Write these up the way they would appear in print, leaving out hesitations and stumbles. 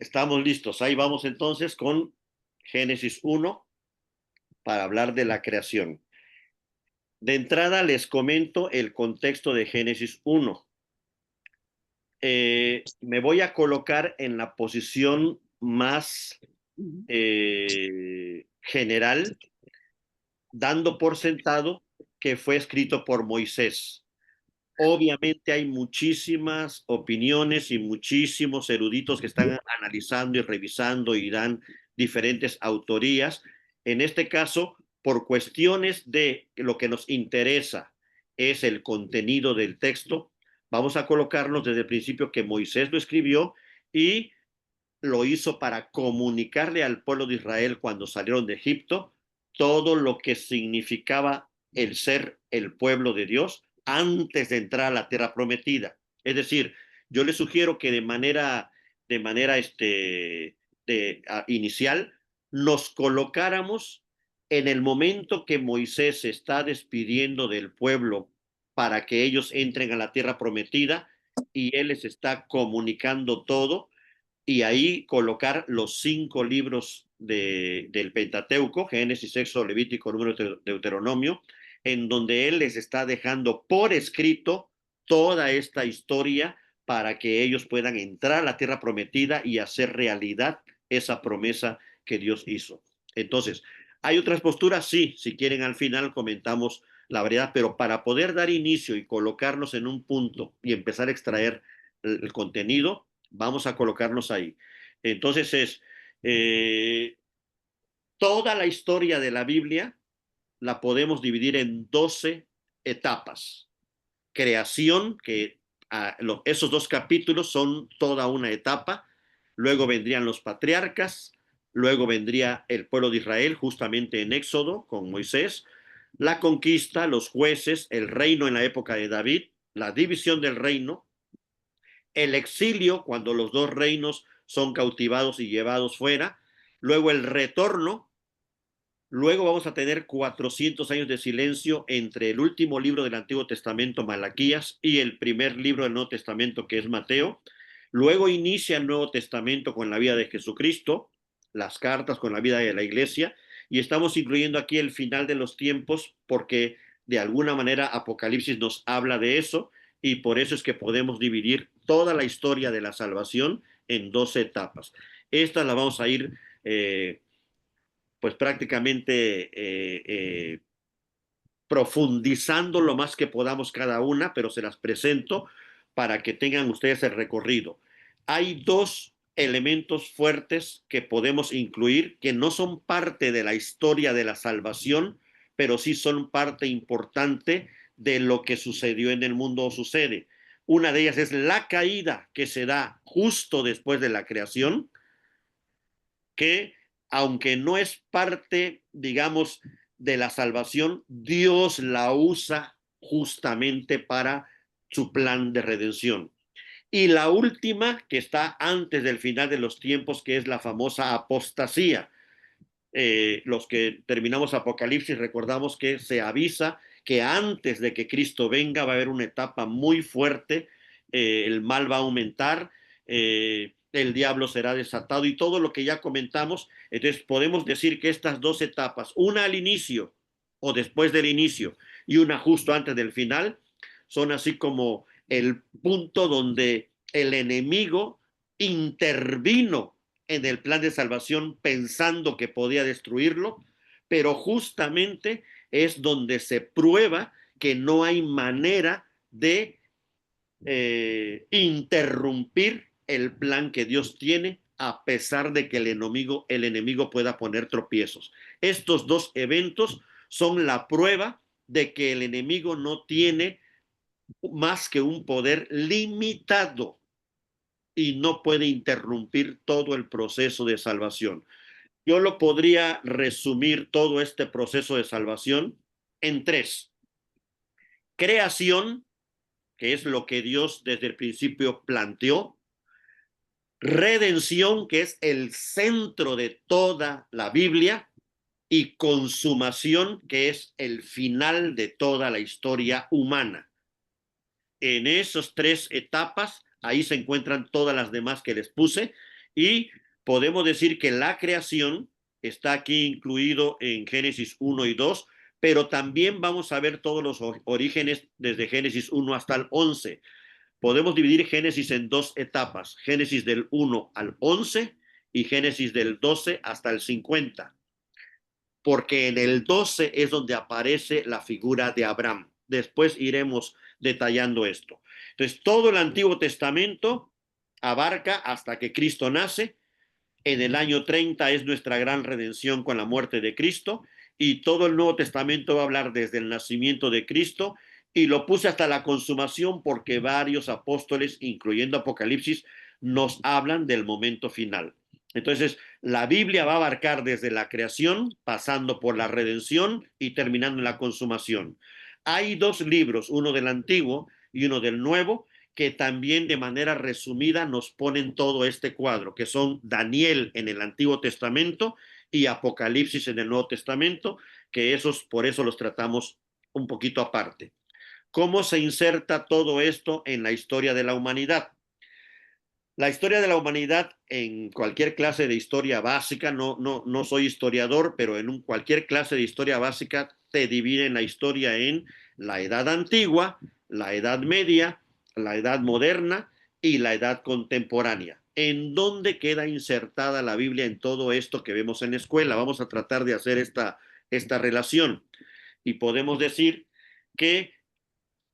Estamos listos. Ahí vamos entonces con Génesis 1 para hablar de la creación. De entrada les comento el contexto de Génesis 1. Me voy a colocar en la posición más general, dando por sentado que fue escrito por Moisés. Obviamente hay muchísimas opiniones y muchísimos eruditos que están analizando y revisando y dan diferentes autorías. En este caso, por cuestiones de lo que nos interesa es el contenido del texto, vamos a colocarnos desde el principio que Moisés lo escribió y lo hizo para comunicarle al pueblo de Israel cuando salieron de Egipto todo lo que significaba el ser el pueblo de Dios antes de entrar a la tierra prometida. Es decir, yo les sugiero que de manera inicial nos colocáramos en el momento que Moisés se está despidiendo del pueblo para que ellos entren a la tierra prometida y él les está comunicando todo y ahí colocar los 5 libros del Pentateuco, Génesis, Éxodo, Levítico, Número, Deuteronomio, en donde él les está dejando por escrito toda esta historia para que ellos puedan entrar a la tierra prometida y hacer realidad esa promesa que Dios hizo. Entonces, ¿hay otras posturas? Sí, si quieren al final comentamos la variedad, pero para poder dar inicio y colocarnos en un punto y empezar a extraer el contenido, vamos a colocarnos ahí. Entonces eh, toda la historia de la Biblia la podemos dividir en 12 etapas. Creación, que esos 2 capítulos son toda una etapa. Luego vendrían los patriarcas, luego vendría el pueblo de Israel, justamente en Éxodo con Moisés, la conquista, los jueces, el reino en la época de David, la división del reino, el exilio, cuando los 2 reinos son cautivados y llevados fuera, luego el retorno, luego vamos a tener 400 años de silencio entre el último libro del Antiguo Testamento, Malaquías, y el primer libro del Nuevo Testamento, que es Mateo. Luego inicia el Nuevo Testamento con la vida de Jesucristo, las cartas con la vida de la iglesia, y estamos incluyendo aquí el final de los tiempos porque de alguna manera Apocalipsis nos habla de eso, y por eso es que podemos dividir toda la historia de la salvación en 12 etapas. Estas las vamos a ir pues prácticamente profundizando lo más que podamos cada una, pero se las presento para que tengan ustedes el recorrido. Hay 2 elementos fuertes que podemos incluir que no son parte de la historia de la salvación, pero sí son parte importante de lo que sucedió en el mundo o sucede. Una de ellas es la caída que se da justo después de la creación, que aunque no es parte, digamos, de la salvación, Dios la usa justamente para su plan de redención. Y la última, que está antes del final de los tiempos, que es la famosa apostasía. Los que terminamos Apocalipsis recordamos que se avisa que antes de que Cristo venga va a haber una etapa muy fuerte, el mal va a aumentar, el diablo será desatado y todo lo que ya comentamos. Entonces podemos decir que estas 2 etapas, una al inicio o después del inicio y una justo antes del final, son así como el punto donde el enemigo intervino en el plan de salvación pensando que podía destruirlo, pero justamente es donde se prueba que no hay manera de interrumpir el plan que Dios tiene a pesar de que el enemigo pueda poner tropiezos. Estos 2 eventos son la prueba de que el enemigo no tiene más que un poder limitado y no puede interrumpir todo el proceso de salvación. Yo lo podría resumir todo este proceso de salvación en 3. Creación, que es lo que Dios desde el principio planteó. Redención, que es el centro de toda la Biblia. Y consumación, que es el final de toda la historia humana. En esas 3 etapas, ahí se encuentran todas las demás que les puse, Y podemos decir que la creación está aquí incluido en Génesis 1 y 2, pero también vamos a ver todos los orígenes desde Génesis 1 hasta el 11. Podemos dividir Génesis en dos etapas, Génesis del 1 al 11 y Génesis del 12 hasta el 50, porque en el 12 es donde aparece la figura de Abraham. Después iremos detallando esto. Entonces, todo el Antiguo Testamento abarca hasta que Cristo nace. En el año 30 es nuestra gran redención con la muerte de Cristo, y todo el Nuevo Testamento va a hablar desde el nacimiento de Cristo, y lo puse hasta la consumación porque varios apóstoles, incluyendo Apocalipsis, nos hablan del momento final. Entonces, la Biblia va a abarcar desde la creación, pasando por la redención y terminando en la consumación. Hay dos libros, uno del Antiguo y uno del Nuevo, que también de manera resumida nos ponen todo este cuadro, que son Daniel en el Antiguo Testamento y Apocalipsis en el Nuevo Testamento, que esos por eso los tratamos un poquito aparte. ¿Cómo se inserta todo esto en la historia de la humanidad? La historia de la humanidad en cualquier clase de historia básica, no soy historiador, pero en cualquier clase de historia básica te dividen la historia en la edad antigua, la edad media, la edad moderna y la edad contemporánea. ¿En dónde queda insertada la Biblia en todo esto que vemos en la escuela? Vamos a tratar de hacer esta relación, y podemos decir que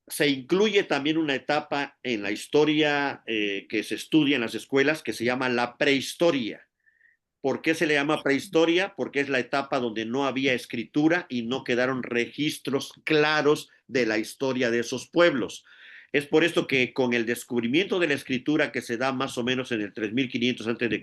se incluye también una etapa en la historia que se estudia en las escuelas que se llama la prehistoria. ¿Por qué se le llama prehistoria? Porque es la etapa donde no había escritura y no quedaron registros claros de la historia de esos pueblos. Es por esto que con el descubrimiento de la escritura, que se da más o menos en el 3500 a.C.,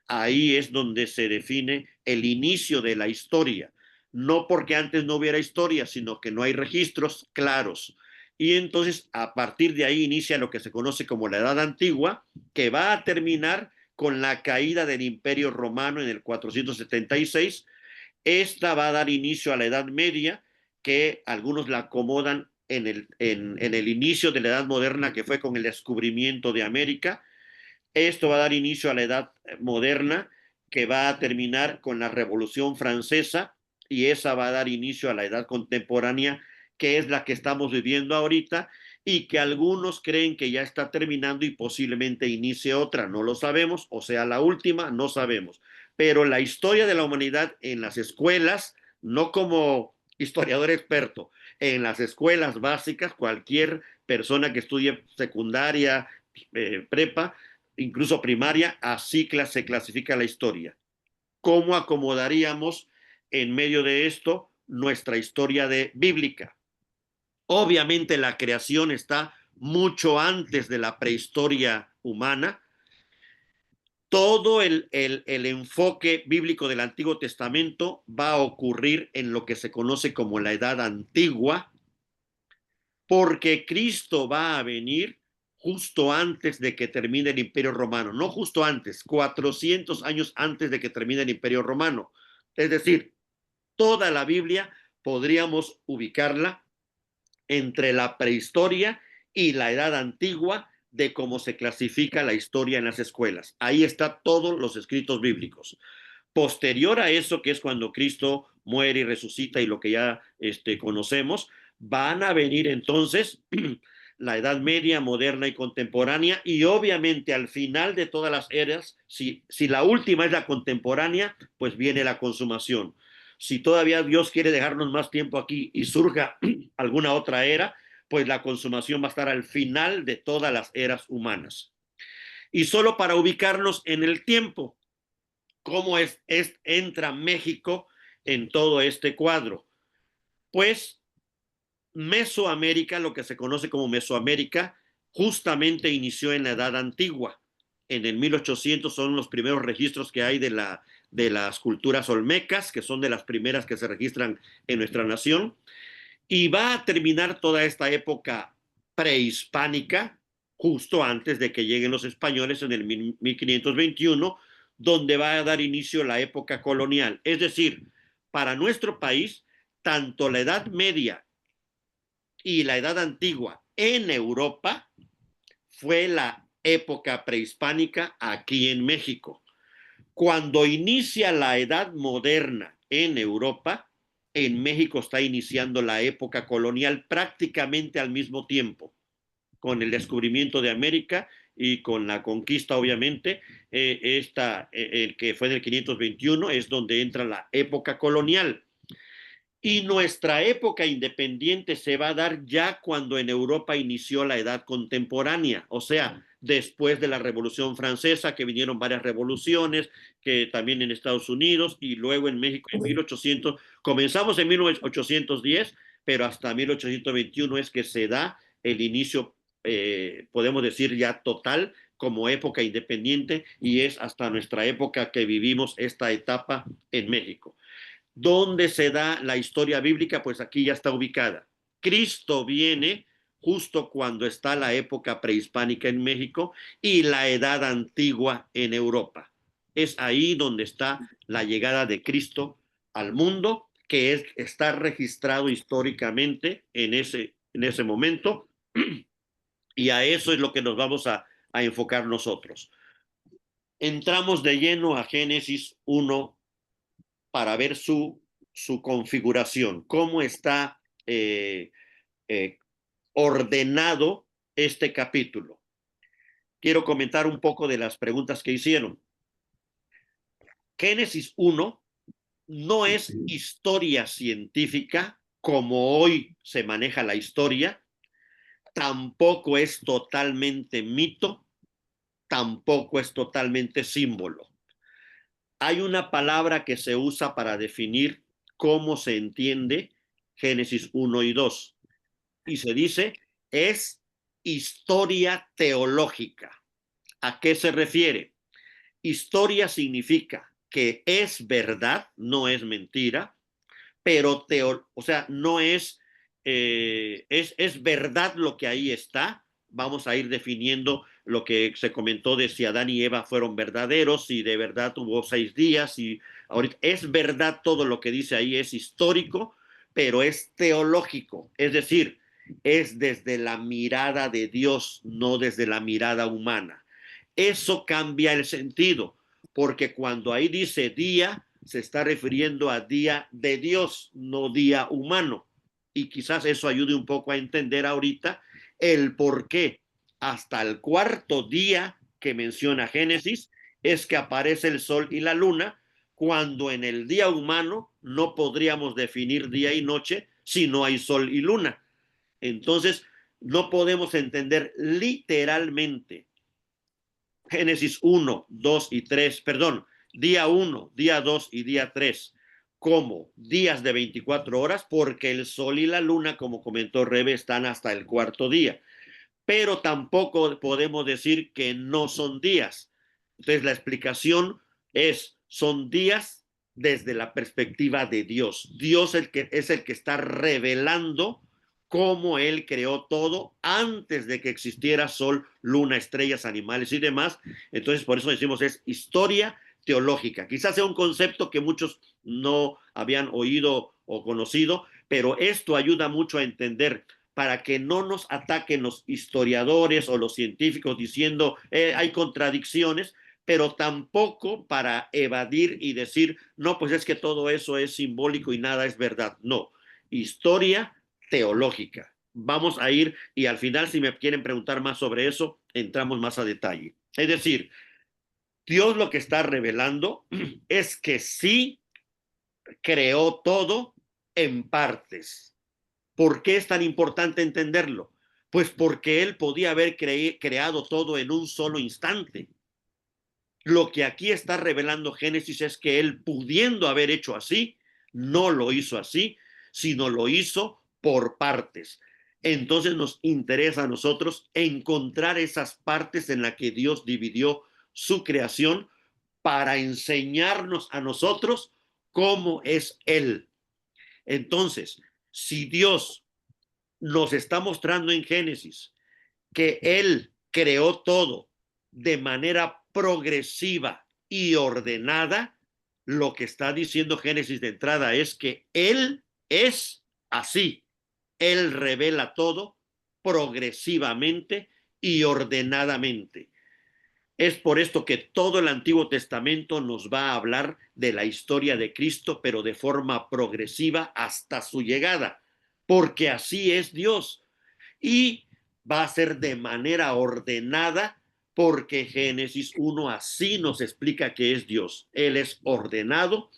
ahí es donde se define el inicio de la historia. No porque antes no hubiera historia, sino que no hay registros claros. Y entonces a partir de ahí inicia lo que se conoce como la Edad Antigua, que va a terminar con la caída del Imperio Romano en el 476. Esta va a dar inicio a la Edad Media, que algunos la acomodan en el inicio de la Edad Moderna, que fue con el descubrimiento de América. Esto va a dar inicio a la Edad Moderna, que va a terminar con la Revolución Francesa, y esa va a dar inicio a la Edad Contemporánea, que es la que estamos viviendo ahorita, y que algunos creen que ya está terminando y posiblemente inicie otra. No lo sabemos, o sea, la última, no sabemos. Pero la historia de la humanidad en las escuelas, no como historiador experto, en las escuelas básicas, cualquier persona que estudie secundaria, prepa, incluso primaria, así se clasifica la historia. ¿Cómo acomodaríamos en medio de esto nuestra historia bíblica? Obviamente la creación está mucho antes de la prehistoria humana. Todo el enfoque bíblico del Antiguo Testamento va a ocurrir en lo que se conoce como la Edad Antigua, porque Cristo va a venir justo antes de que termine el Imperio Romano, no justo antes, 400 años antes de que termine el Imperio Romano. Es decir, toda la Biblia podríamos ubicarla entre la prehistoria y la edad antigua de cómo se clasifica la historia en las escuelas. Ahí está todos los escritos bíblicos. Posterior a eso, que es cuando Cristo muere y resucita y lo que ya conocemos, van a venir entonces la Edad Media, moderna y contemporánea, y obviamente al final de todas las eras, si la última es la contemporánea, pues viene la consumación. Si todavía Dios quiere dejarnos más tiempo aquí y surja alguna otra era, pues la consumación va a estar al final de todas las eras humanas. Y solo para ubicarnos en el tiempo, ¿cómo entra México en todo este cuadro? Pues Mesoamérica, lo que se conoce como Mesoamérica, justamente inició en la Edad Antigua. En el 1800 son los primeros registros que hay de las culturas olmecas, que son de las primeras que se registran en nuestra nación. Y va a terminar toda esta época prehispánica justo antes de que lleguen los españoles en el 1521, donde va a dar inicio la época colonial. Es decir, para nuestro país, tanto la Edad Media y la Edad Antigua en Europa fue época prehispánica aquí en México. Cuando inicia la edad moderna en Europa, en México está iniciando la época colonial prácticamente al mismo tiempo, con el descubrimiento de América y con la conquista, obviamente. El que fue en el 521 es donde entra la época colonial. Y nuestra época independiente se va a dar ya cuando en Europa inició la edad contemporánea, o sea, después de la Revolución Francesa, que vinieron varias revoluciones, que también en Estados Unidos y luego en México en 1800, comenzamos en 1810, pero hasta 1821 es que se da el inicio, podemos decir ya total, como época independiente, y es hasta nuestra época que vivimos esta etapa en México. ¿Dónde se da la historia bíblica? Pues aquí ya está ubicada. Cristo viene justo cuando está la época prehispánica en México y la edad antigua en Europa. Es ahí donde está la llegada de Cristo al mundo, que está registrado históricamente en ese momento, y a eso es lo que nos vamos a enfocar nosotros. Entramos de lleno a Génesis 1 para ver su configuración, cómo está eh, ordenado este capítulo. Quiero comentar un poco de las preguntas que hicieron. Génesis 1 no es historia científica como hoy se maneja la historia, tampoco es totalmente mito, tampoco es totalmente símbolo. Hay una palabra que se usa para definir cómo se entiende Génesis 1 y 2, y se dice es historia teológica. ¿A qué se refiere? Historia significa que es verdad, no es mentira, pero o sea, no es verdad lo que ahí está. Vamos a ir definiendo lo que se comentó de si Adán y Eva fueron verdaderos, si de verdad hubo 6 días, y ahorita es verdad todo lo que dice ahí, es histórico, pero es teológico, es decir, es desde la mirada de Dios, no desde la mirada humana. Eso cambia el sentido, porque cuando ahí dice día, se está refiriendo a día de Dios, no día humano. Y quizás eso ayude un poco a entender ahorita el por qué hasta el cuarto día que menciona Génesis es que aparece el sol y la luna, cuando en el día humano no podríamos definir día y noche si no hay sol y luna. Entonces, no podemos entender literalmente Génesis 1, 2 y 3, perdón, día 1, día 2 y día 3 como días de 24 horas, porque el sol y la luna, como comentó Rebe, están hasta el cuarto día. Pero tampoco podemos decir que no son días. Entonces la explicación son días desde la perspectiva de Dios. Dios es el que está revelando cómo Él creó todo antes de que existiera sol, luna, estrellas, animales y demás. Entonces por eso decimos es historia teológica. Quizás sea un concepto que muchos no habían oído o conocido, pero esto ayuda mucho a entender para que no nos ataquen los historiadores o los científicos diciendo hay contradicciones, pero tampoco para evadir y decir, no, pues es que todo eso es simbólico y nada es verdad. No, historia teológica. Vamos a ir y al final, si me quieren preguntar más sobre eso, entramos más a detalle. Es decir, Dios lo que está revelando es que sí creó todo en partes. ¿Por qué es tan importante entenderlo? Pues porque él podía haber creado todo en un solo instante. Lo que aquí está revelando Génesis es que él, pudiendo haber hecho así, no lo hizo así, sino lo hizo por partes. Entonces nos interesa a nosotros encontrar esas partes en las que Dios dividió su creación para enseñarnos a nosotros cómo es Él. Entonces, si Dios nos está mostrando en Génesis que Él creó todo de manera progresiva y ordenada, lo que está diciendo Génesis de entrada es que Él es así. Él revela todo progresivamente y ordenadamente. Es por esto que todo el Antiguo Testamento nos va a hablar de la historia de Cristo, pero de forma progresiva hasta su llegada, porque así es Dios. Y va a ser de manera ordenada, porque Génesis 1 así nos explica que es Dios. Él es ordenado,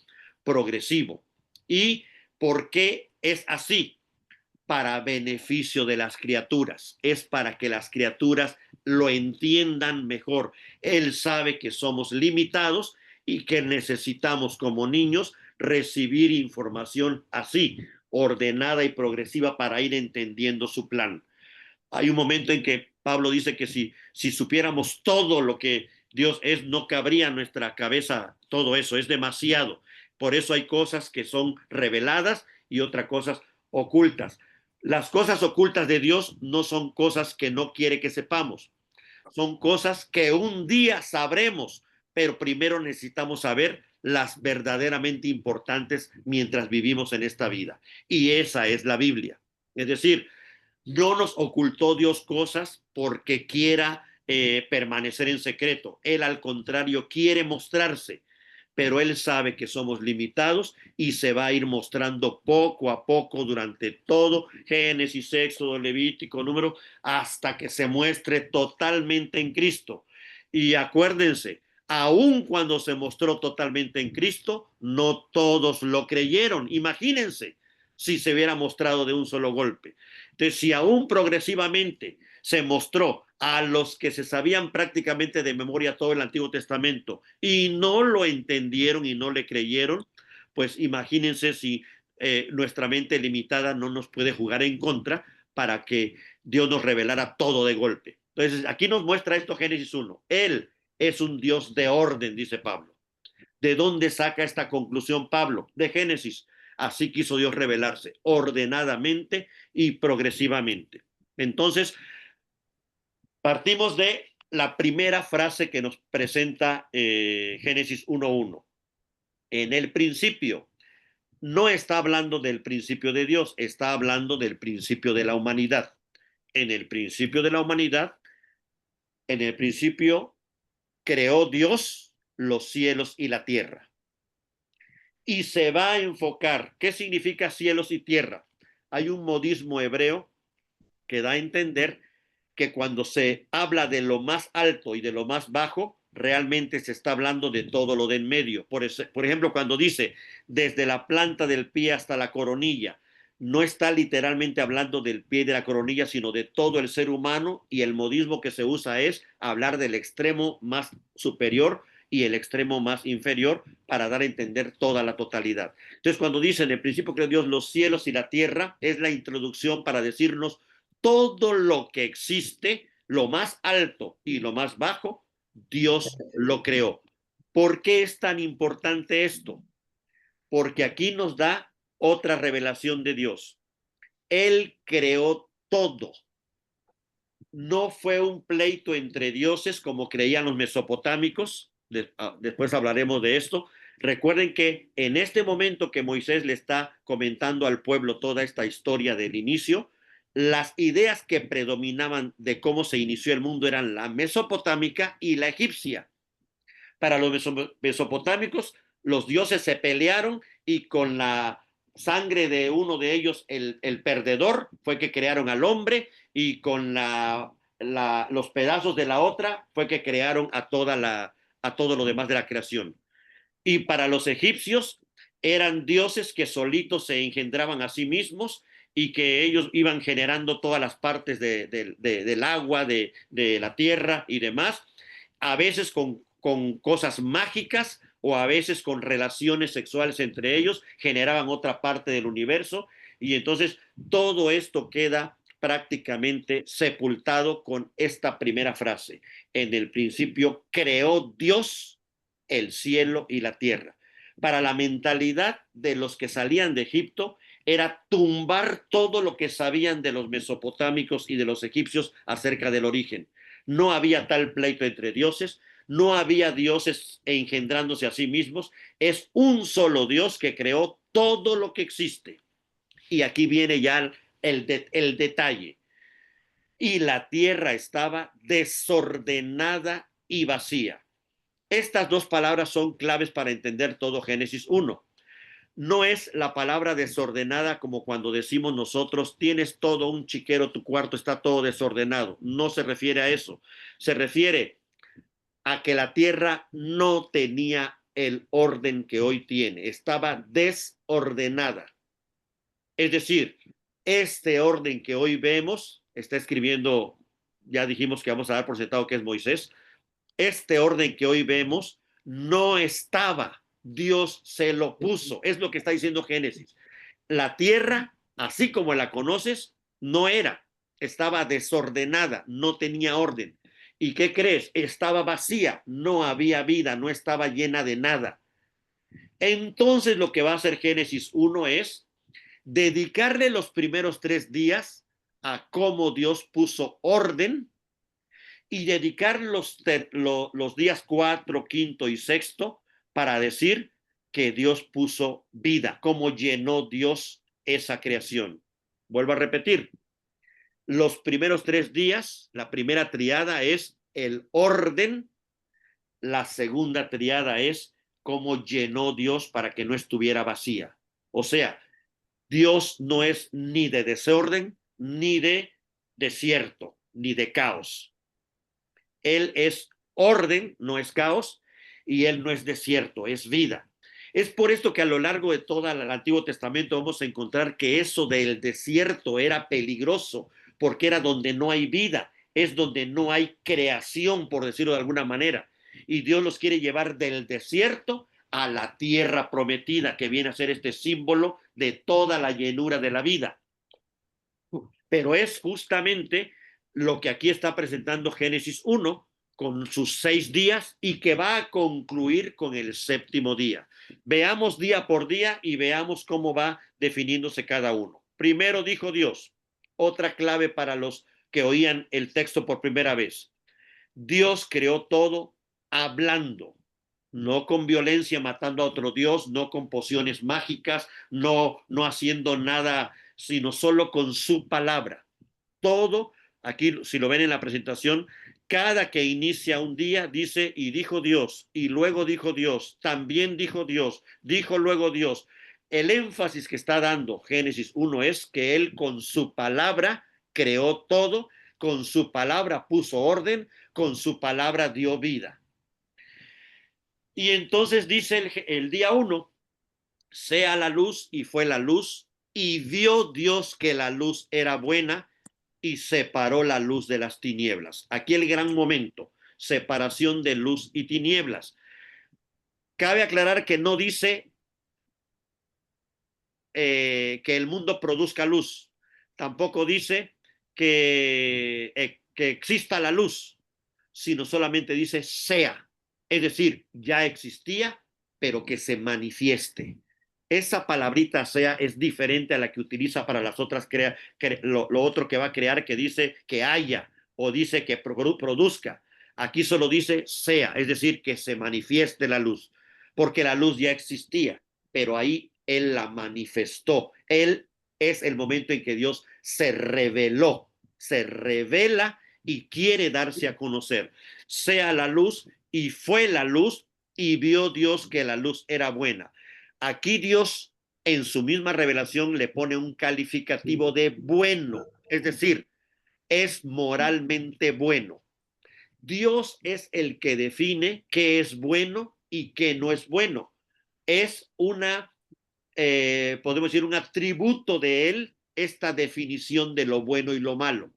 progresivo. ¿Y por qué es así? Para beneficio de las criaturas, es para que las criaturas lo entiendan mejor. Él sabe que somos limitados y que necesitamos como niños recibir información así, ordenada y progresiva para ir entendiendo su plan. Hay un momento en que Pablo dice que si supiéramos todo lo que Dios es, no cabría en nuestra cabeza todo eso, es demasiado. Por eso hay cosas que son reveladas y otras cosas ocultas. Las cosas ocultas de Dios no son cosas que no quiere que sepamos, son cosas que un día sabremos, pero primero necesitamos saber las verdaderamente importantes mientras vivimos en esta vida. Y esa es la Biblia. Es decir, no nos ocultó Dios cosas porque quiera permanecer en secreto. Él al contrario quiere mostrarse, pero Él sabe que somos limitados y se va a ir mostrando poco a poco durante todo Génesis, Éxodo, Levítico, Número, hasta que se muestre totalmente en Cristo. Y acuérdense, aun cuando se mostró totalmente en Cristo, no todos lo creyeron. Imagínense si se hubiera mostrado de un solo golpe. Entonces, si aún progresivamente se mostró a los que se sabían prácticamente de memoria todo el Antiguo Testamento y no lo entendieron y no le creyeron, pues imagínense si nuestra mente limitada no nos puede jugar en contra para que Dios nos revelara todo de golpe. Entonces, aquí nos muestra esto Génesis 1. Él es un Dios de orden, dice Pablo. ¿De dónde saca esta conclusión Pablo? De Génesis. Así quiso Dios revelarse ordenadamente y progresivamente. Entonces, partimos de la primera frase que nos presenta Génesis 1.1. En el principio, no está hablando del principio de Dios, está hablando del principio de la humanidad. En el principio de la humanidad, en el principio creó Dios los cielos y la tierra. Y se va a enfocar qué significa cielos y tierra. Hay un modismo hebreo que da a entender que cuando se habla de lo más alto y de lo más bajo, realmente se está hablando de todo lo de en medio. Por ejemplo, cuando dice desde la planta del pie hasta la coronilla, no está literalmente hablando del pie de la coronilla, sino de todo el ser humano, y el modismo que se usa es hablar del extremo más superior y el extremo más inferior para dar a entender toda la totalidad. Entonces, cuando dicen en el principio creó Dios los cielos y la tierra, es la introducción para decirnos todo lo que existe, lo más alto y lo más bajo, Dios lo creó. ¿Por qué es tan importante esto? Porque aquí nos da otra revelación de Dios. Él creó todo. No fue un pleito entre dioses como creían los mesopotámicos. Después hablaremos de esto. Recuerden que en este momento que Moisés le está comentando al pueblo toda esta historia del inicio, las ideas que predominaban de cómo se inició el mundo eran la mesopotámica y la egipcia. Para los mesopotámicos, los dioses se pelearon y con la sangre de uno de ellos, el perdedor, fue que crearon al hombre, y con los pedazos de la otra fue que crearon a todo lo demás de la creación. Y para los egipcios eran dioses que solitos se engendraban a sí mismos y que ellos iban generando todas las partes del agua, de la tierra y demás, a veces con cosas mágicas o a veces con relaciones sexuales entre ellos, generaban otra parte del universo, y entonces todo esto queda prácticamente sepultado con esta primera frase. En el principio creó Dios el cielo y la tierra. Para la mentalidad de los que salían de Egipto era tumbar todo lo que sabían de los mesopotámicos y de los egipcios acerca del origen. No había tal pleito entre dioses, no había dioses engendrándose a sí mismos, es un solo Dios que creó todo lo que existe. Y aquí viene ya el detalle. y la tierra estaba desordenada y vacía. Estas dos palabras son claves para entender todo Génesis 1. No es la palabra desordenada como cuando decimos nosotros, tienes todo un chiquero, tu cuarto está todo desordenado. No se refiere a eso. Se refiere a que la tierra no tenía el orden que hoy tiene. Estaba desordenada. Es decir, este orden que hoy vemos, está escribiendo, ya dijimos que vamos a dar por sentado que es Moisés, este orden que hoy vemos no estaba, Dios se lo puso, es lo que está diciendo Génesis. La tierra, así como la conoces, no era, estaba desordenada, no tenía orden. ¿Y qué crees? Estaba vacía, no había vida, no estaba llena de nada. Entonces lo que va a hacer Génesis 1 es dedicarle los primeros 3 días a cómo Dios puso orden y dedicar los días 4, 5 y 6 para decir que Dios puso vida, cómo llenó Dios esa creación. Vuelvo a repetir, los primeros 3 días, la primera triada es el orden, la segunda triada es cómo llenó Dios para que no estuviera vacía. O sea, Dios no es ni de desorden, ni de desierto, ni de caos. Él es orden, no es caos, y Él no es desierto, es vida. Es por esto que a lo largo de todo el Antiguo Testamento vamos a encontrar que eso del desierto era peligroso, porque era donde no hay vida, es donde no hay creación, por decirlo de alguna manera. Y Dios los quiere llevar del desierto a la tierra prometida, que viene a ser este símbolo de toda la llenura de la vida. Pero es justamente lo que aquí está presentando Génesis 1 con sus 6 días y que va a concluir con el séptimo día. Veamos día por día y veamos cómo va definiéndose cada uno. Primero dijo Dios, otra clave para los que oían el texto por primera vez. Dios creó todo hablando, no con violencia matando a otro Dios, no con pociones mágicas, no haciendo nada, sino solo con su palabra. Todo, aquí si lo ven en la presentación, cada que inicia un día dice, y dijo Dios, y luego dijo Dios, también dijo Dios, dijo luego Dios. El énfasis que está dando Génesis 1 es que Él con su palabra creó todo, con su palabra puso orden, con su palabra dio vida. Y entonces dice el día 1, sea la luz, y fue la luz, y vio Dios que la luz era buena, y separó la luz de las tinieblas. Aquí el gran momento, separación de luz y tinieblas. Cabe aclarar que no dice que el mundo produzca luz, tampoco dice que exista la luz, sino solamente dice sea, es decir, ya existía, pero que se manifieste. Esa palabrita sea es diferente a la que utiliza para las otras, lo otro que va a crear, que dice que haya o dice que produzca. Aquí solo dice sea, es decir, que se manifieste la luz, porque la luz ya existía, pero ahí Él la manifestó. Él es el momento en que Dios se reveló, se revela y quiere darse a conocer. Sea la luz, y fue la luz, y vio Dios que la luz era buena. Aquí Dios en su misma revelación le pone un calificativo de bueno, es decir, es moralmente bueno. Dios es el que define qué es bueno y qué no es bueno. Es podemos decir, un atributo de él, esta definición de lo bueno y lo malo.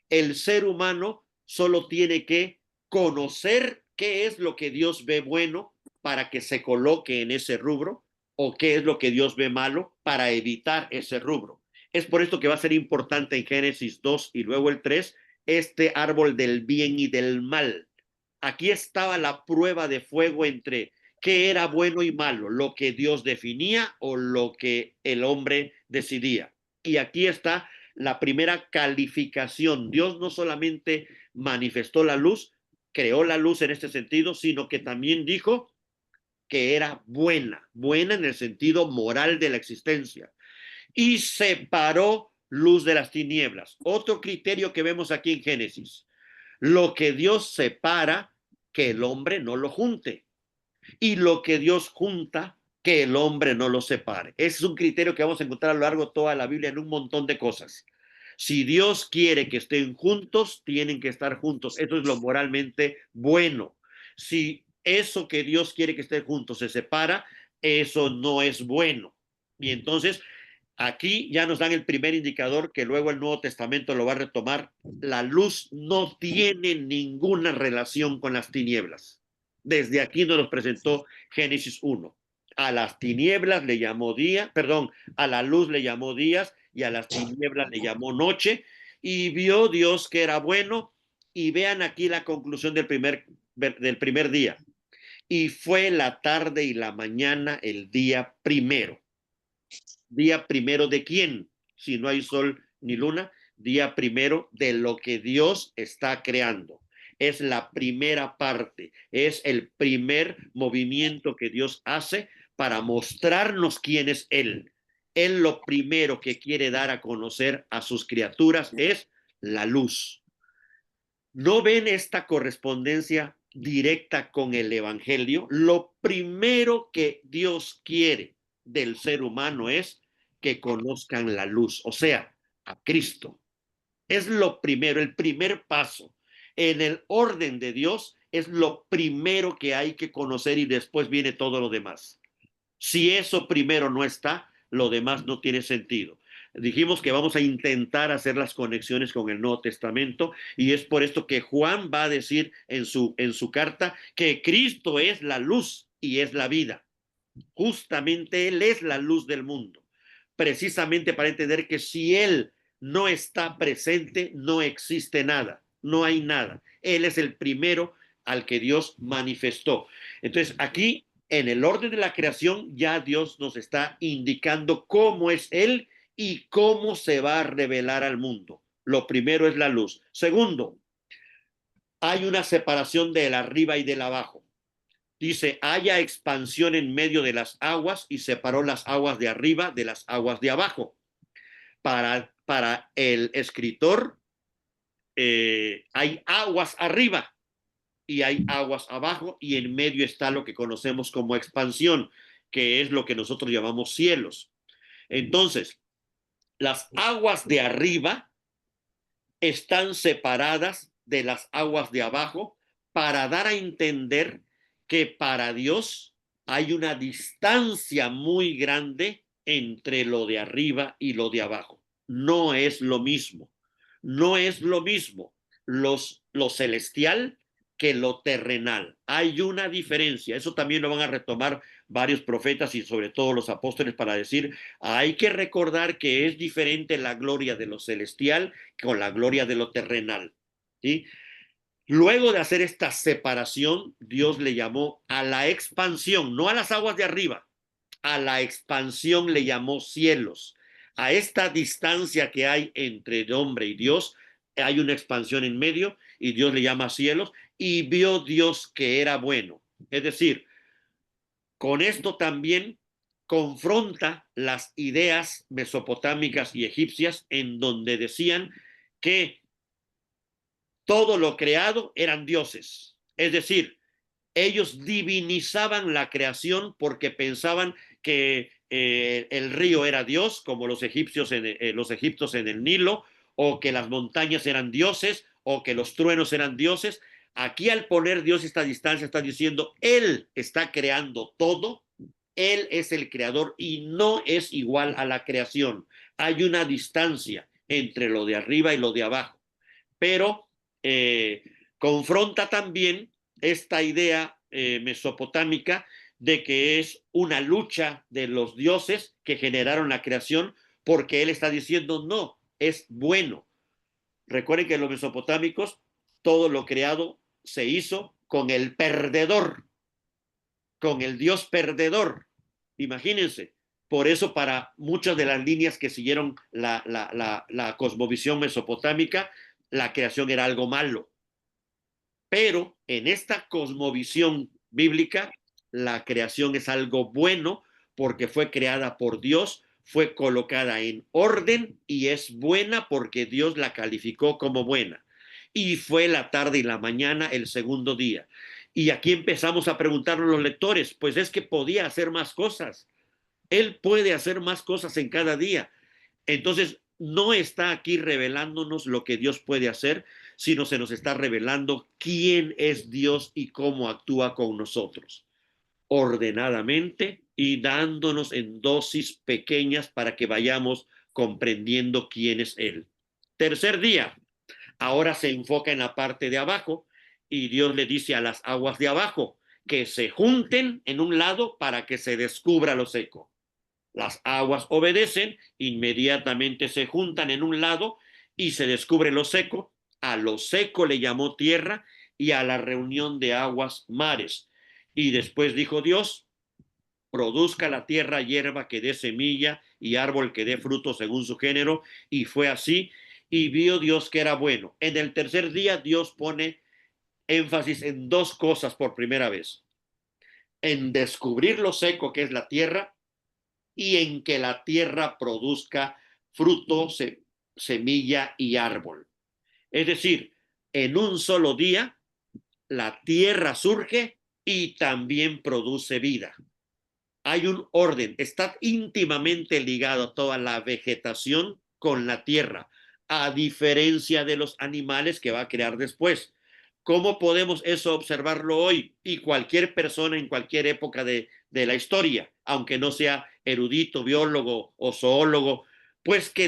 El ser humano solo tiene que conocer qué es lo que Dios ve bueno para que se coloque en ese rubro, o qué es lo que Dios ve malo para evitar ese rubro. Es por esto que va a ser importante en Génesis 2 y luego el 3, este árbol del bien y del mal. Aquí estaba la prueba de fuego entre qué era bueno y malo, lo que Dios definía o lo que el hombre decidía. Y aquí está la primera calificación. Dios no solamente manifestó la luz, creó la luz en este sentido, sino que también dijo que era buena, buena en el sentido moral de la existencia. Y separó luz de las tinieblas. Otro criterio que vemos aquí en Génesis. Lo que Dios separa, que el hombre no lo junte. Y lo que Dios junta, que el hombre no lo separe. Ese es un criterio que vamos a encontrar a lo largo de toda la Biblia en un montón de cosas. Si Dios quiere que estén juntos, tienen que estar juntos. Eso es lo moralmente bueno. Si eso que Dios quiere que estén juntos se separa, eso no es bueno. Y entonces, aquí ya nos dan el primer indicador que luego el Nuevo Testamento lo va a retomar. La luz no tiene ninguna relación con las tinieblas. Desde aquí nos presentó Génesis 1. A las tinieblas le llamó día, perdón, a la luz le llamó días y a las tinieblas le llamó noche, y vio Dios que era bueno. Y vean aquí la conclusión del primer día. Y fue la tarde y la mañana el día primero. ¿Día primero de quién? Si no hay sol ni luna, día primero de lo que Dios está creando. Es la primera parte, es el primer movimiento que Dios hace para mostrarnos quién es Él. Él lo primero que quiere dar a conocer a sus criaturas es la luz. ¿No ven esta correspondencia directa con el Evangelio? Lo primero que Dios quiere del ser humano es que conozcan la luz, o sea, a Cristo. Es lo primero, el primer paso. En el orden de Dios es lo primero que hay que conocer y después viene todo lo demás. Si eso primero no está, lo demás no tiene sentido. Dijimos que vamos a intentar hacer las conexiones con el Nuevo Testamento, y es por esto que Juan va a decir en su carta que Cristo es la luz y es la vida. Justamente Él es la luz del mundo, precisamente para entender que si Él no está presente, no existe nada, no hay nada. Él es el primero al que Dios manifestó. Entonces, aquí, en el orden de la creación, ya Dios nos está indicando cómo es Él y cómo se va a revelar al mundo. Lo primero es la luz. Segundo, hay una separación del arriba y del abajo. Dice, haya expansión en medio de las aguas, y separó las aguas de arriba de las aguas de abajo. Para el escritor, hay aguas arriba y hay aguas abajo, y en medio está lo que conocemos como expansión, que es lo que nosotros llamamos cielos. Entonces, las aguas de arriba están separadas de las aguas de abajo para dar a entender que para Dios hay una distancia muy grande entre lo de arriba y lo de abajo. No es lo mismo. No es lo mismo lo celestial que lo terrenal. Hay una diferencia. Eso también lo van a retomar varios profetas y sobre todo los apóstoles para decir, hay que recordar que es diferente la gloria de lo celestial con la gloria de lo terrenal. ¿Sí? Luego de hacer esta separación, Dios le llamó a la expansión, no a las aguas de arriba, a la expansión le llamó cielos. A esta distancia que hay entre el hombre y Dios, hay una expansión en medio y Dios le llama cielos, y vio Dios que era bueno. Es decir, con esto también confronta las ideas mesopotámicas y egipcias, en donde decían que todo lo creado eran dioses. Es decir, ellos divinizaban la creación porque pensaban que el río era Dios, como los egipcios los egipcios en el Nilo, o que las montañas eran dioses, o que los truenos eran dioses. Aquí, al poner Dios esta distancia, está diciendo, Él está creando todo, Él es el creador y no es igual a la creación. Hay una distancia entre lo de arriba y lo de abajo, pero confronta también esta idea mesopotámica de que es una lucha de los dioses que generaron la creación, porque él está diciendo, no, es bueno. Recuerden que los mesopotámicos, todo lo creado se hizo con el perdedor, con el dios perdedor. Imagínense. Por eso, para muchas de las líneas que siguieron la cosmovisión mesopotámica, la creación era algo malo. Pero en esta cosmovisión bíblica, la creación es algo bueno porque fue creada por Dios, fue colocada en orden y es buena porque Dios la calificó como buena. Y fue la tarde y la mañana el segundo día. Y aquí empezamos a preguntarnos los lectores, pues es que podía hacer más cosas. Él puede hacer más cosas en cada día. Entonces, no está aquí revelándonos lo que Dios puede hacer, sino se nos está revelando quién es Dios y cómo actúa con nosotros, ordenadamente y dándonos en dosis pequeñas para que vayamos comprendiendo quién es Él. Tercer día, ahora se enfoca en la parte de abajo y Dios le dice a las aguas de abajo que se junten en un lado para que se descubra lo seco. Las aguas obedecen, inmediatamente se juntan en un lado y se descubre lo seco. A lo seco le llamó tierra y a la reunión de aguas mares. Y después dijo Dios, produzca la tierra hierba que dé semilla y árbol que dé fruto según su género. Y fue así. Y vio Dios que era bueno. En el tercer día Dios pone énfasis en dos cosas por primera vez. En descubrir lo seco que es la tierra y en que la tierra produzca fruto, semilla y árbol. Es decir, en un solo día, la tierra surge y también produce vida. Hay un orden, está íntimamente ligado toda la vegetación con la tierra, a diferencia de los animales que va a crear después. ¿Cómo podemos eso observarlo hoy? Y cualquier persona en cualquier época de la historia, aunque no sea erudito, biólogo o zoólogo, pues que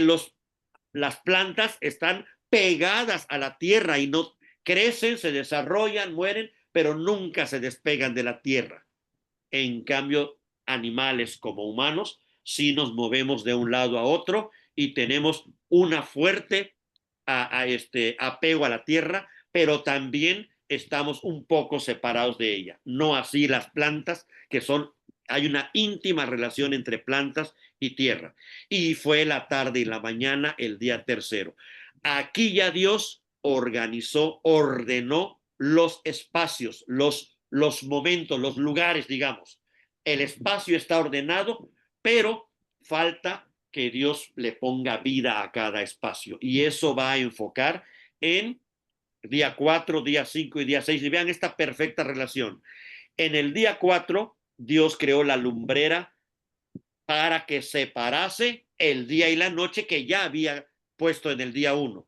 las plantas están pegadas a la tierra y no crecen, se desarrollan, mueren, pero nunca se despegan de la tierra. En cambio, animales como humanos, sí nos movemos de un lado a otro y tenemos una fuerte apego a la tierra, pero también estamos un poco separados de ella. No así las plantas, que son, hay una íntima relación entre plantas y tierra. Y fue la tarde y la mañana el día tercero. Aquí ya Dios organizó, ordenó los espacios, los momentos, los lugares, digamos. El espacio está ordenado, pero falta que Dios le ponga vida a cada espacio. Y eso va a enfocar en día 4, día 5 y día 6. Y vean esta perfecta relación. En el día 4, Dios creó la lumbrera para que separase el día y la noche que ya había puesto en el día 1.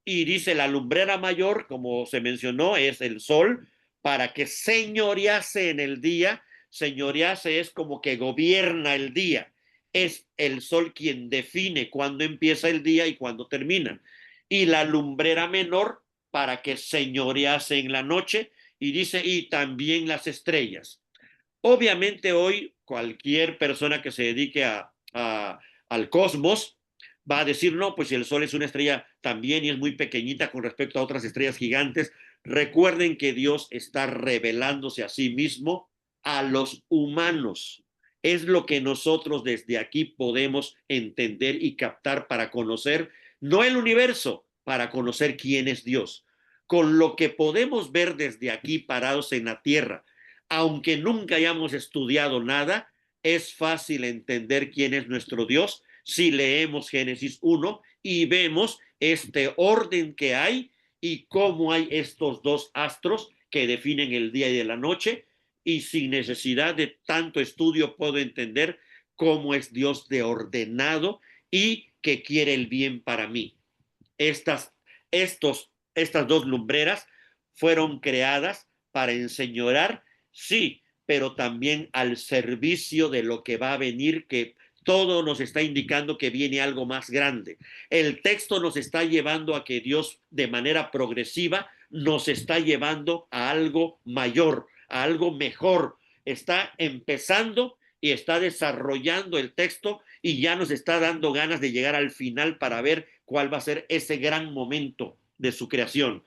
Y dice la lumbrera mayor, como se mencionó, es el sol, para que señorease en el día. Señorease es como que gobierna el día. Es el sol quien define cuándo empieza el día y cuándo termina. Y la lumbrera menor para que señorease en la noche. Y dice, y también las estrellas. Obviamente hoy cualquier persona que se dedique al cosmos va a decir, no, pues si el Sol es una estrella también y es muy pequeñita con respecto a otras estrellas gigantes. Recuerden que Dios está revelándose a sí mismo a los humanos. Es lo que nosotros desde aquí podemos entender y captar para conocer, no el universo, para conocer quién es Dios. Con lo que podemos ver desde aquí parados en la tierra, aunque nunca hayamos estudiado nada, es fácil entender quién es nuestro Dios si leemos Génesis 1 y vemos este orden que hay y cómo hay estos dos astros que definen el día y la noche, y sin necesidad de tanto estudio puedo entender cómo es Dios de ordenado y que quiere el bien para mí. Estas dos lumbreras fueron creadas para enseñorar, sí, pero también al servicio de lo que va a venir, que todo nos está indicando que viene algo más grande. El texto nos está llevando a que Dios de manera progresiva nos está llevando a algo mayor, a algo mejor. Está empezando y está desarrollando el texto y ya nos está dando ganas de llegar al final para ver cuál va a ser ese gran momento de su creación.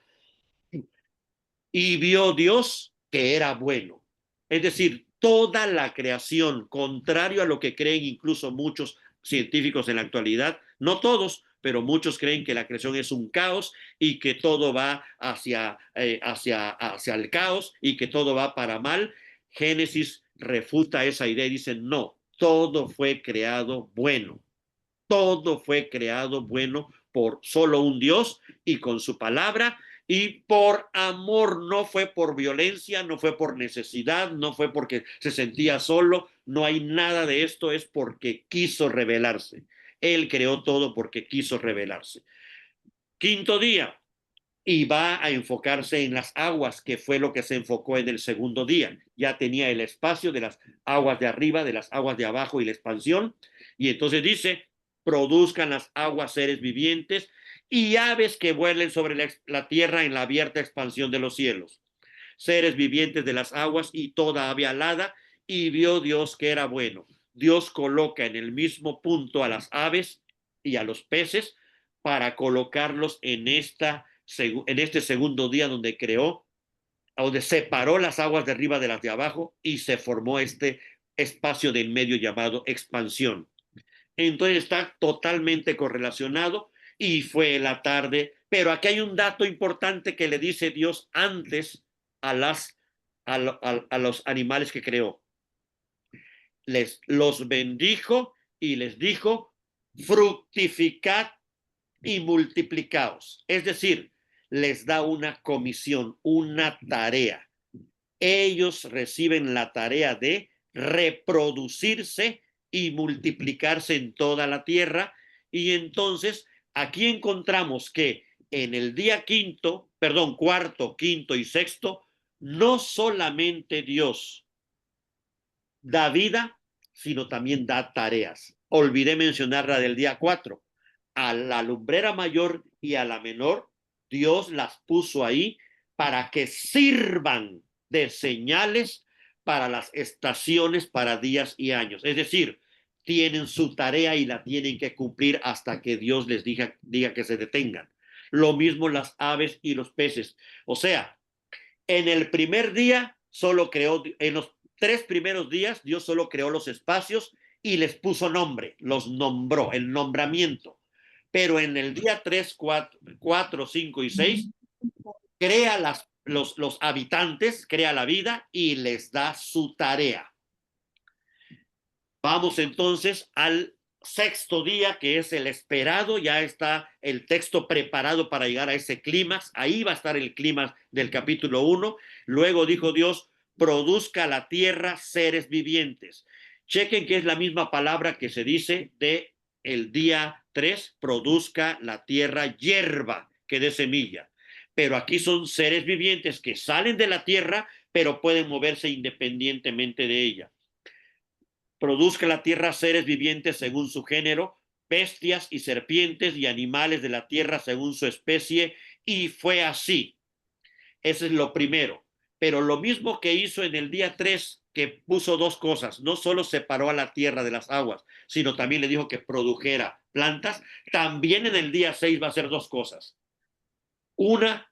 Y vio Dios que era bueno. Es decir, toda la creación, contrario a lo que creen incluso muchos científicos en la actualidad, no todos, pero muchos creen que la creación es un caos y que todo va hacia el caos y que todo va para mal. Génesis refuta esa idea y dice, no, todo fue creado bueno. Todo fue creado bueno por solo un Dios y con su palabra y por amor. No fue por violencia, no fue por necesidad, no fue porque se sentía solo. No hay nada de esto, es porque quiso revelarse. Él creó todo porque quiso revelarse. Quinto día, y va a enfocarse en las aguas, que fue lo que se enfocó en el segundo día. Ya tenía el espacio de las aguas de arriba, de las aguas de abajo y la expansión. Y entonces dice, produzcan las aguas seres vivientes y aves que vuelen sobre la tierra en la abierta expansión de los cielos. Seres vivientes de las aguas y toda ave alada, y vio Dios que era bueno. Dios coloca en el mismo punto a las aves y a los peces para colocarlos en este segundo día donde creó, donde separó las aguas de arriba de las de abajo y se formó este espacio del medio llamado expansión. Entonces está totalmente correlacionado y fue la tarde, pero aquí hay un dato importante que le dice Dios antes a los animales que creó. Los bendijo y les dijo, fructificad y multiplicaos. Es decir, les da una comisión, una tarea. Ellos reciben la tarea de reproducirse y multiplicarse en toda la tierra. Y entonces aquí encontramos que en el día cuarto, quinto y sexto, no solamente Dios da vida, sino también da tareas. Olvidé mencionar la del día 4. A la lumbrera mayor y a la menor, Dios las puso ahí para que sirvan de señales para las estaciones, para días y años. Es decir, tienen su tarea y la tienen que cumplir hasta que Dios les diga que se detengan. Lo mismo las aves y los peces. O sea, en el primer día solo creó, en los 3 primeros días, Dios solo creó los espacios y les puso nombre, los nombró, el nombramiento. Pero en el día 3, 4, 5 y 6, crea los habitantes, crea la vida y les da su tarea. Vamos entonces al sexto día, que es el esperado. Ya está el texto preparado para llegar a ese clímax. Ahí va a estar el clímax del capítulo 1. Luego dijo Dios, produzca la tierra seres vivientes. Chequen que es la misma palabra que se dice de el día 3, produzca la tierra hierba que dé semilla. Pero aquí son seres vivientes que salen de la tierra, pero pueden moverse independientemente de ella. Produzca la tierra seres vivientes según su género, bestias y serpientes y animales de la tierra según su especie, y fue así. Eso es lo primero. Pero lo mismo que hizo en el día 3, que puso dos cosas, no solo separó a la tierra de las aguas, sino también le dijo que produjera plantas, también en el día 6 va a hacer dos cosas. Una,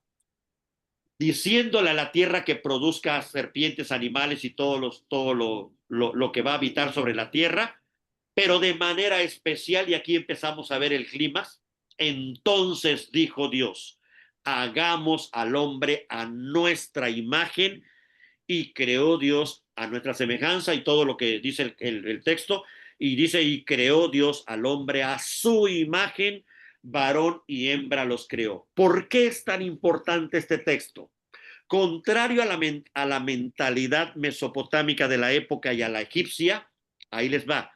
diciéndole a la tierra que produzca serpientes, animales y todo lo que va a habitar sobre la tierra, pero de manera especial, y aquí empezamos a ver el clima. Entonces dijo Dios, hagamos al hombre a nuestra imagen, y creó Dios a nuestra semejanza, y todo lo que dice el texto, y dice, y creó Dios al hombre a su imagen, varón y hembra los creó. ¿Por qué es tan importante este texto? Contrario a la mentalidad mesopotámica de la época y a la egipcia, ahí les va.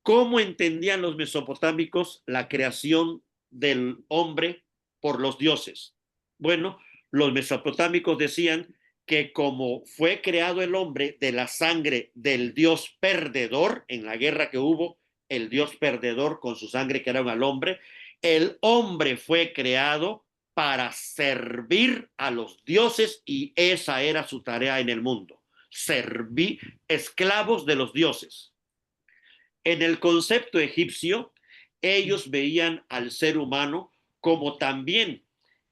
¿Cómo entendían los mesopotámicos la creación del hombre por los dioses? Bueno, los mesopotámicos decían que como fue creado el hombre de la sangre del dios perdedor, en la guerra que hubo, el dios perdedor con su sangre que era al hombre, el hombre fue creado para servir a los dioses, y esa era su tarea en el mundo, servir, esclavos de los dioses. En el concepto egipcio, ellos veían al ser humano como también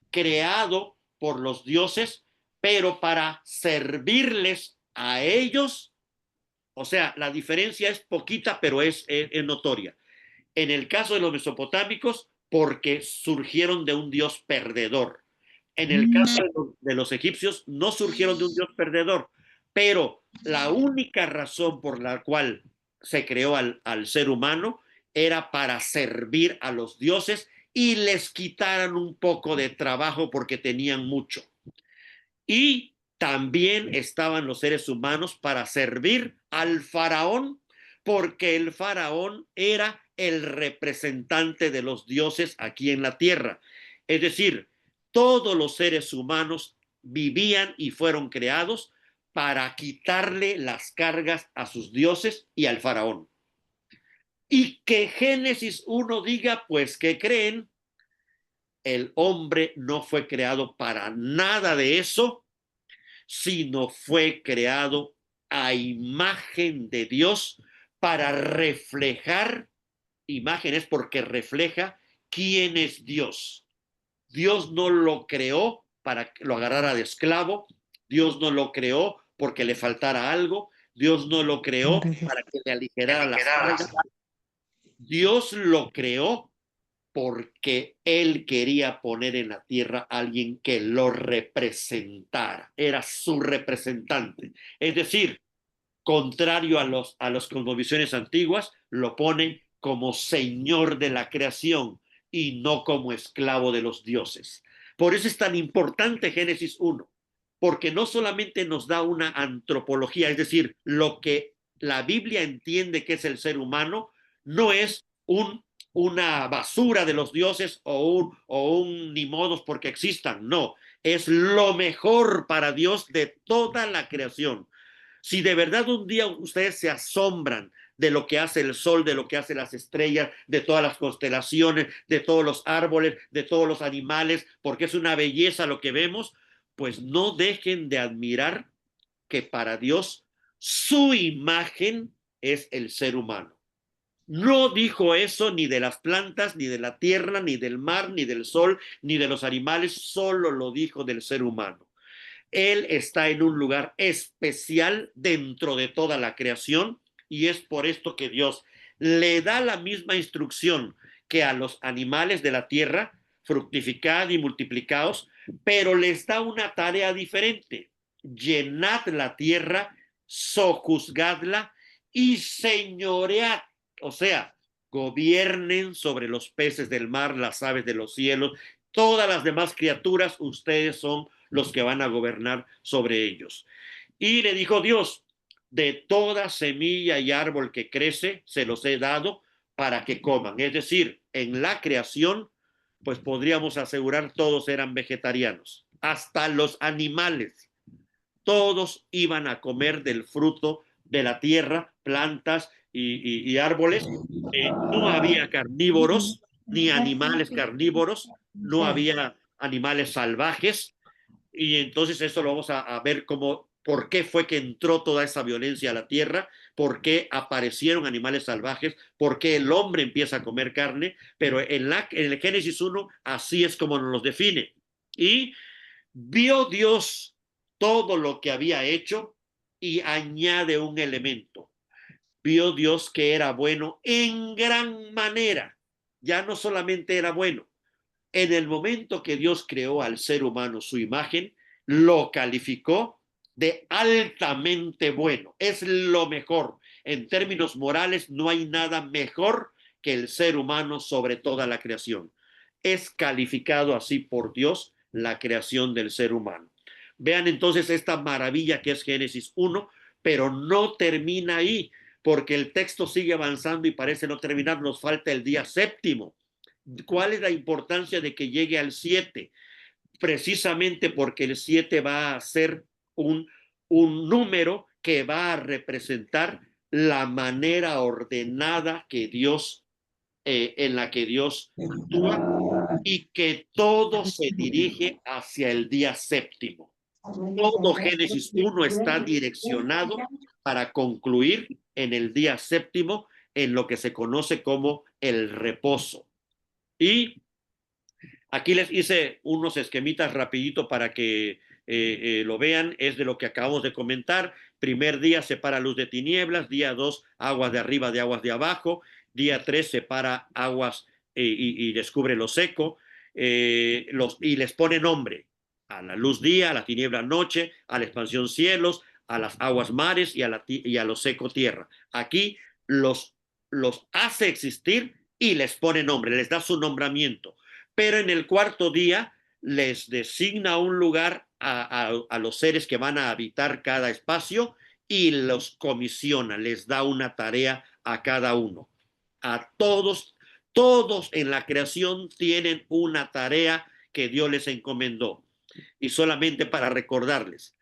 creado por los dioses, pero para servirles a ellos. O sea, la diferencia es poquita, pero es notoria. En el caso de los mesopotámicos, porque surgieron de un dios perdedor. En el caso de los egipcios, no surgieron de un dios perdedor, pero la única razón por la cual se creó al ser humano era para servir a los dioses y les quitaran un poco de trabajo porque tenían mucho. Y también estaban los seres humanos para servir al faraón, porque el faraón era el representante de los dioses aquí en la tierra. Es decir, todos los seres humanos vivían y fueron creados para quitarle las cargas a sus dioses y al faraón. Y que Génesis 1 diga, pues, ¿qué creen? El hombre no fue creado para nada de eso, sino fue creado a imagen de Dios para reflejar, imágenes porque refleja quién es Dios. Dios no lo creó para que lo agarrara de esclavo, Dios no lo creó porque le faltara algo, Dios no lo creó para que le aligerara las cargas, Dios lo creó porque él quería poner en la tierra a alguien que lo representara, era su representante. Es decir, contrario a las cosmovisiones antiguas, lo ponen como señor de la creación y no como esclavo de los dioses. Por eso es tan importante Génesis 1, porque no solamente nos da una antropología, es decir, lo que la Biblia entiende que es el ser humano, no es una basura de los dioses o un ni modos porque existan, no, es lo mejor para Dios de toda la creación. Si de verdad un día ustedes se asombran de lo que hace el sol, de lo que hacen las estrellas, de todas las constelaciones, de todos los árboles, de todos los animales, porque es una belleza lo que vemos, pues no dejen de admirar que para Dios su imagen es el ser humano. No dijo eso ni de las plantas, ni de la tierra, ni del mar, ni del sol, ni de los animales, solo lo dijo del ser humano. Él está en un lugar especial dentro de toda la creación y es por esto que Dios le da la misma instrucción que a los animales de la tierra, fructificad y multiplicaos, pero les da una tarea diferente. Llenad la tierra, sojuzgadla y señoread, o sea, gobiernen sobre los peces del mar, las aves de los cielos, todas las demás criaturas, ustedes son los que van a gobernar sobre ellos. Y le dijo Dios, de toda semilla y árbol que crece, se los he dado para que coman. Es decir, en la creación, pues podríamos asegurar todos eran vegetarianos, hasta los animales. Todos iban a comer del fruto de la tierra, plantas y árboles. No había carnívoros ni animales carnívoros, no había animales salvajes, y entonces eso lo vamos a ver como por qué fue que entró toda esa violencia a la tierra, por qué aparecieron animales salvajes, por qué el hombre empieza a comer carne, pero en el Génesis 1 así es como nos los define. Y vio Dios todo lo que había hecho y añade un elemento. Vio Dios que era bueno en gran manera. Ya no solamente era bueno, en el momento que Dios creó al ser humano su imagen, lo calificó de altamente bueno. Es lo mejor. En términos morales, no hay nada mejor que el ser humano sobre toda la creación. Es calificado así por Dios la creación del ser humano. Vean entonces esta maravilla que es Génesis 1, pero no termina ahí, porque el texto sigue avanzando y parece no terminar. Nos falta el día séptimo. ¿Cuál es la importancia de que llegue al 7? Precisamente porque el 7 va a ser un número que va a representar la manera ordenada que Dios, en la que Dios actúa y que todo se dirige hacia el día séptimo. Todo Génesis 1 está direccionado para concluir en el día séptimo en lo que se conoce como el reposo. Y aquí les hice unos esquemitas rapidito para que lo vean. Es de lo que acabamos de comentar. Primer día separa luz de tinieblas. Día 2, aguas de arriba de aguas de abajo. Día 3, separa aguas y descubre lo seco. Y les pone nombre a la luz día, a la tiniebla noche, a la expansión cielos, a las aguas mares y a lo seco tierra. Aquí los, los hace existir y les pone nombre, les da su nombramiento. Pero en el cuarto día les designa un lugar a los seres que van a habitar cada espacio y los comisiona, les da una tarea a cada uno. A todos, todos en la creación tienen una tarea que Dios les encomendó. Y solamente para recordarles,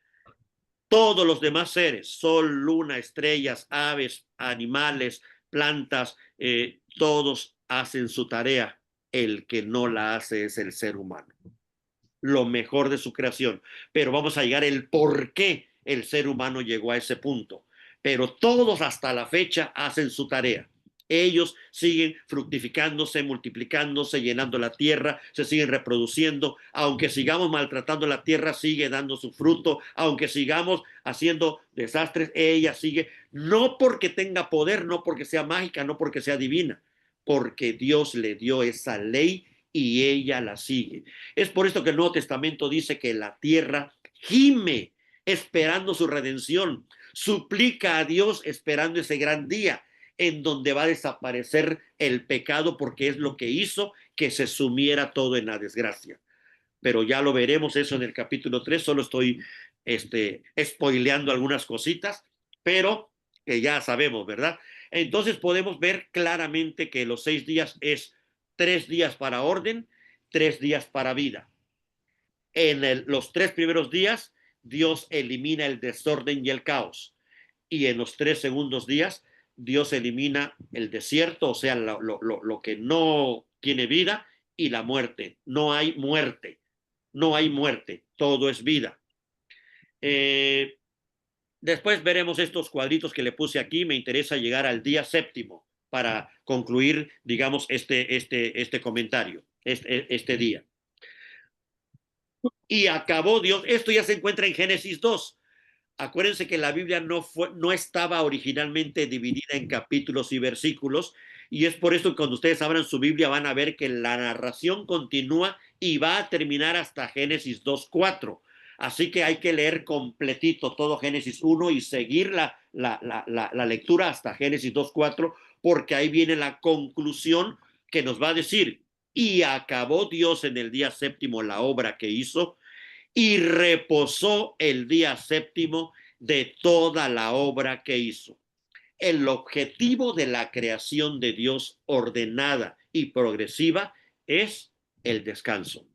todos los demás seres, sol, luna, estrellas, aves, animales, plantas, todos hacen su tarea. El que no la hace es el ser humano. Lo mejor de su creación. Pero vamos a llegar el por qué el ser humano llegó a ese punto. Pero todos hasta la fecha hacen su tarea. Ellos siguen fructificándose, multiplicándose, llenando la tierra, se siguen reproduciendo. Aunque sigamos maltratando la tierra, sigue dando su fruto. Aunque sigamos haciendo desastres, ella sigue. No porque tenga poder, no porque sea mágica, no porque sea divina, porque Dios le dio esa ley y ella la sigue. Es por esto que el Nuevo Testamento dice que la tierra gime esperando su redención, suplica a Dios esperando ese gran día en donde va a desaparecer el pecado porque es lo que hizo que se sumiera todo en la desgracia. Pero ya lo veremos eso en el capítulo 3, solo estoy spoileando algunas cositas, pero que ya sabemos, ¿verdad? Entonces podemos ver claramente que los 6 días es 3 días para orden, 3 días para vida. En los 3 primeros días, Dios elimina el desorden y el caos. Y en los 3 segundos días, Dios elimina el desierto, o sea, lo que no tiene vida, y la muerte. No hay muerte, no hay muerte, todo es vida. Eh, Después veremos estos cuadritos que le puse aquí. Me interesa llegar al día séptimo para concluir, digamos, este comentario, este día. Y acabó Dios. Esto ya se encuentra en Génesis 2. Acuérdense que la Biblia no estaba originalmente dividida en capítulos y versículos, y es por eso que cuando ustedes abran su Biblia van a ver que la narración continúa y va a terminar hasta Génesis 2:4. Así que hay que leer completito todo Génesis 1 y seguir la lectura hasta Génesis 2:4, porque ahí viene la conclusión que nos va a decir, y acabó Dios en el día séptimo la obra que hizo, y reposó el día séptimo de toda la obra que hizo. El objetivo de la creación de Dios ordenada y progresiva es el descanso.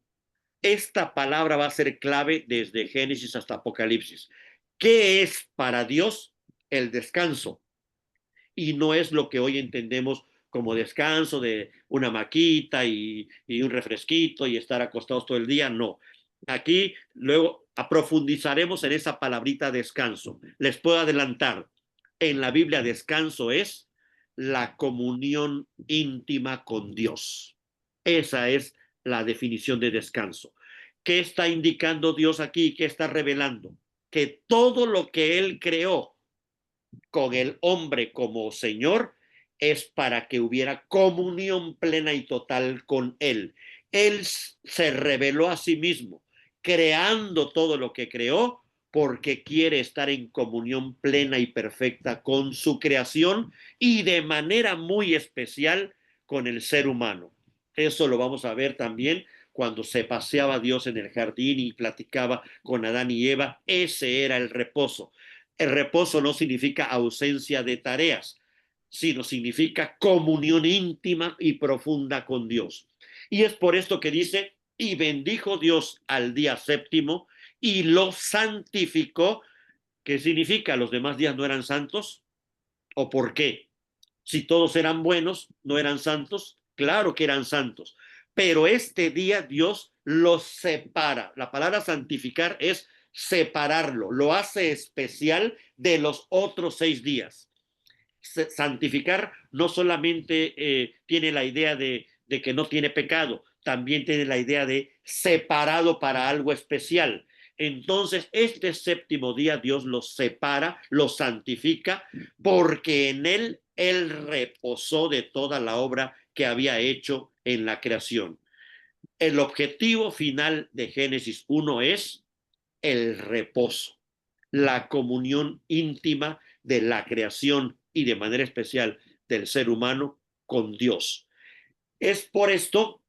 Esta palabra va a ser clave desde Génesis hasta Apocalipsis. ¿Qué es para Dios el descanso? Y no es lo que hoy entendemos como descanso de una maquita y un refresquito y estar acostados todo el día, no. Aquí luego profundizaremos en esa palabrita descanso. Les puedo adelantar, en la Biblia descanso es la comunión íntima con Dios. Esa es la definición de descanso. ¿Qué está indicando Dios aquí? ¿Qué está revelando? Que todo lo que Él creó con el hombre como Señor es para que hubiera comunión plena y total con Él. Él se reveló a sí mismo, creando todo lo que creó, porque quiere estar en comunión plena y perfecta con su creación y de manera muy especial con el ser humano. Eso lo vamos a ver también cuando se paseaba Dios en el jardín y platicaba con Adán y Eva. Ese era el reposo. El reposo no significa ausencia de tareas, sino significa comunión íntima y profunda con Dios. Y es por esto que dice, y bendijo Dios al día séptimo y lo santificó. ¿Qué significa? ¿Los demás días no eran santos? ¿O por qué? Si todos eran buenos, ¿no eran santos? Claro que eran santos. Pero este día Dios los separa. La palabra santificar es separarlo, lo hace especial de los otros 6 días. Santificar no solamente tiene la idea de que no tiene pecado, también tiene la idea de separado para algo especial. Entonces, este séptimo día Dios los separa, los santifica, porque en él reposó de toda la obra que había hecho en la creación. El objetivo final de Génesis 1 es el reposo, la comunión íntima de la creación y de manera especial del ser humano con Dios. Es por esto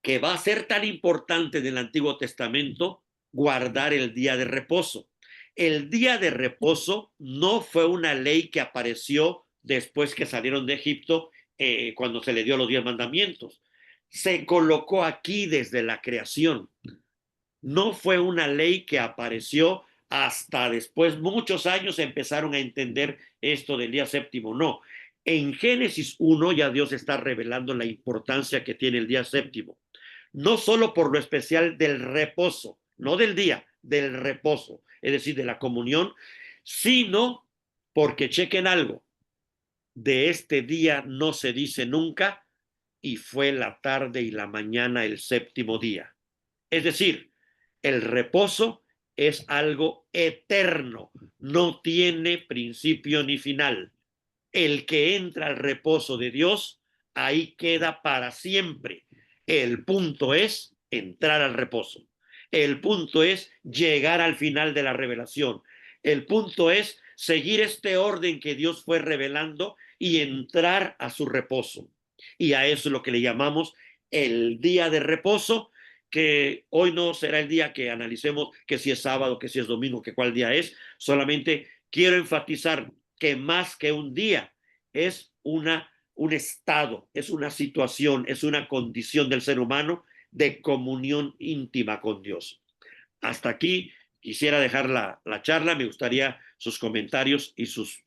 que va a ser tan importante en el Antiguo Testamento guardar el día de reposo. El día de reposo no fue una ley que apareció después que salieron de Egipto, cuando se le dio los 10 mandamientos. Se colocó aquí desde la creación. No fue una ley que apareció hasta después, muchos años empezaron a entender esto del día séptimo. No, en Génesis 1 ya Dios está revelando la importancia que tiene el día séptimo. No solo por lo especial del reposo, no del día, del reposo, es decir, de la comunión, sino porque chequen algo, de este día no se dice nunca, y fue la tarde y la mañana el séptimo día. Es decir, el reposo es algo eterno, no tiene principio ni final. El que entra al reposo de Dios, ahí queda para siempre. El punto es entrar al reposo. El punto es llegar al final de la revelación. El punto es seguir este orden que Dios fue revelando y entrar a su reposo. Y a eso es lo que le llamamos el día de reposo, que hoy no será el día que analicemos que si es sábado, que si es domingo, que cuál día es. Solamente quiero enfatizar que más que un día es un estado, es una situación, es una condición del ser humano de comunión íntima con Dios. Hasta aquí quisiera dejar la charla. Me gustaría sus comentarios y sus